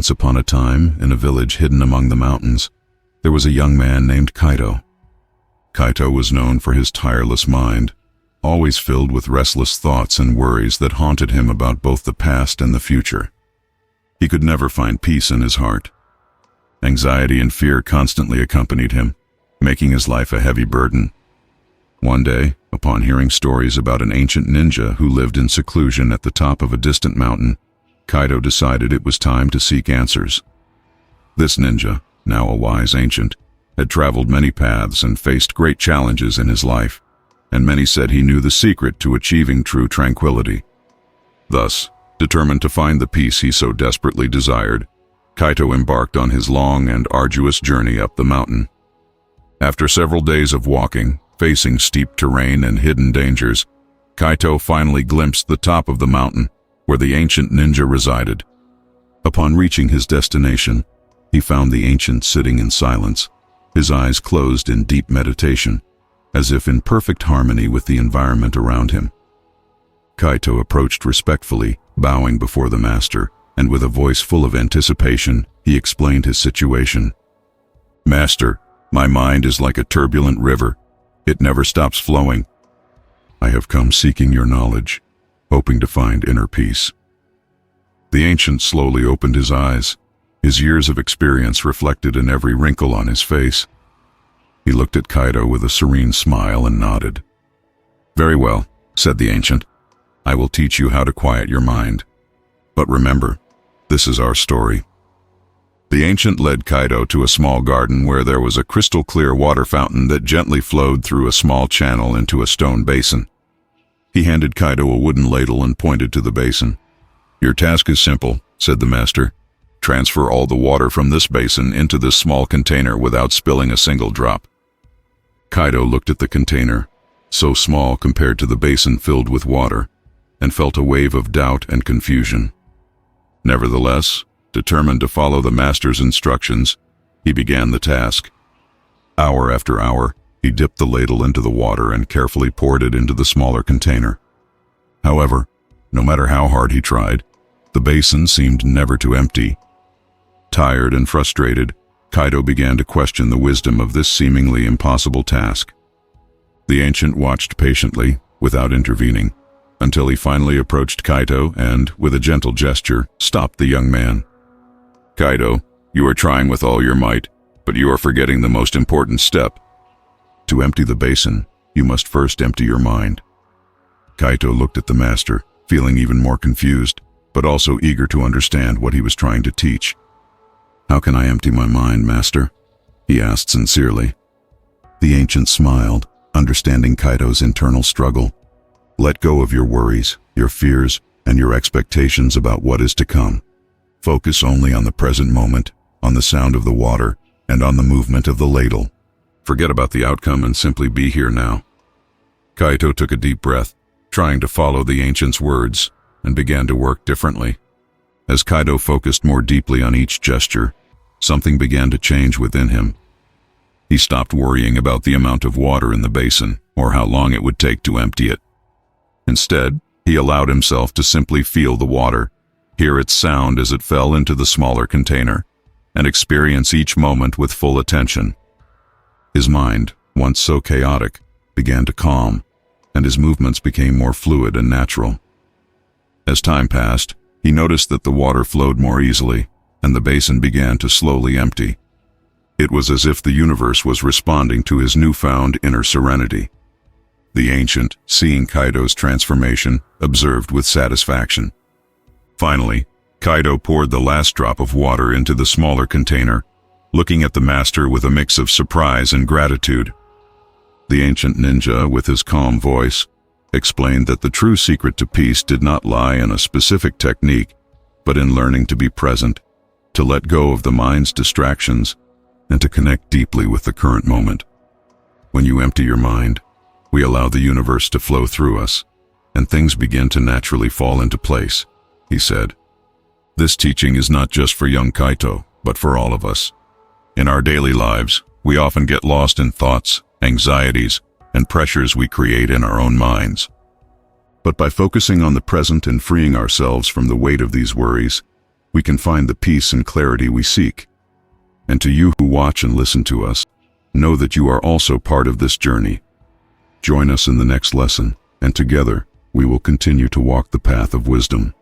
Once upon a time, in a village hidden among the mountains, there was a young man named Kaito. Kaito was known for his tireless mind, always filled with restless thoughts and worries that haunted him about both the past and the future. He could never find peace in his heart. Anxiety and fear constantly accompanied him, making his life a heavy burden. One day, upon hearing stories about an ancient ninja who lived in seclusion at the top of a distant mountain, Kaito decided it was time to seek answers. This ninja, now a wise ancient, had traveled many paths and faced great challenges in his life, and many said he knew the secret to achieving true tranquility. Thus, determined to find the peace he so desperately desired, Kaito embarked on his long and arduous journey up the mountain. After several days of walking, facing steep terrain and hidden dangers, Kaito finally glimpsed the top of the mountain, where the ancient ninja resided. Upon reaching his destination, he found the ancient sitting in silence, his eyes closed in deep meditation, as if in perfect harmony with the environment around him. Kaito approached respectfully, bowing before the master, and with a voice full of anticipation, he explained his situation. "Master, my mind is like a turbulent river. It never stops flowing. I have come seeking your knowledge, hoping to find inner peace." The ancient slowly opened his eyes, his years of experience reflected in every wrinkle on his face. He looked at Kaito with a serene smile and nodded. "Very well," said the ancient. "I will teach you how to quiet your mind. But remember, this is our story." The ancient led Kaito to a small garden where there was a crystal-clear water fountain that gently flowed through a small channel into a stone basin. He handed Kaito a wooden ladle and pointed to the basin. "Your task is simple," said the master. "Transfer all the water from this basin into this small container without spilling a single drop." Kaito looked at the container, so small compared to the basin filled with water, and felt a wave of doubt and confusion. Nevertheless, determined to follow the master's instructions, he began the task. Hour after hour, he dipped the ladle into the water and carefully poured it into the smaller container. However, no matter how hard he tried, the basin seemed never to empty. Tired and frustrated, Kaito began to question the wisdom of this seemingly impossible task. The ancient watched patiently, without intervening, until he finally approached Kaito and, with a gentle gesture, stopped the young man. "Kaito, you are trying with all your might, but you are forgetting the most important step. To empty the basin, you must first empty your mind." Kaito looked at the master, feeling even more confused, but also eager to understand what he was trying to teach. "How can I empty my mind, master?" he asked sincerely. The ancient smiled, understanding Kaito's internal struggle. "Let go of your worries, your fears, and your expectations about what is to come. Focus only on the present moment, on the sound of the water, and on the movement of the ladle. Forget about the outcome and simply be here now." Kaito took a deep breath, trying to follow the ancient's words, and began to work differently. As Kaito focused more deeply on each gesture, something began to change within him. He stopped worrying about the amount of water in the basin or how long it would take to empty it. Instead, he allowed himself to simply feel the water, hear its sound as it fell into the smaller container, and experience each moment with full attention. His mind, once so chaotic, began to calm, and his movements became more fluid and natural. As time passed, he noticed that the water flowed more easily, and the basin began to slowly empty. It was as if the universe was responding to his newfound inner serenity. The ancient, seeing Kaito's transformation, observed with satisfaction. Finally, Kaito poured the last drop of water into the smaller container, looking at the master with a mix of surprise and gratitude. The ancient ninja, with his calm voice, explained that the true secret to peace did not lie in a specific technique, but in learning to be present, to let go of the mind's distractions, and to connect deeply with the current moment. When you empty your mind, we allow the universe to flow through us, and things begin to naturally fall into place, he said. This teaching is not just for young Kaito, but for all of us. In our daily lives, we often get lost in thoughts, anxieties, and pressures we create in our own minds. But by focusing on the present and freeing ourselves from the weight of these worries, we can find the peace and clarity we seek. And to you who watch and listen to us, know that you are also part of this journey. Join us in the next lesson, and together, we will continue to walk the path of wisdom.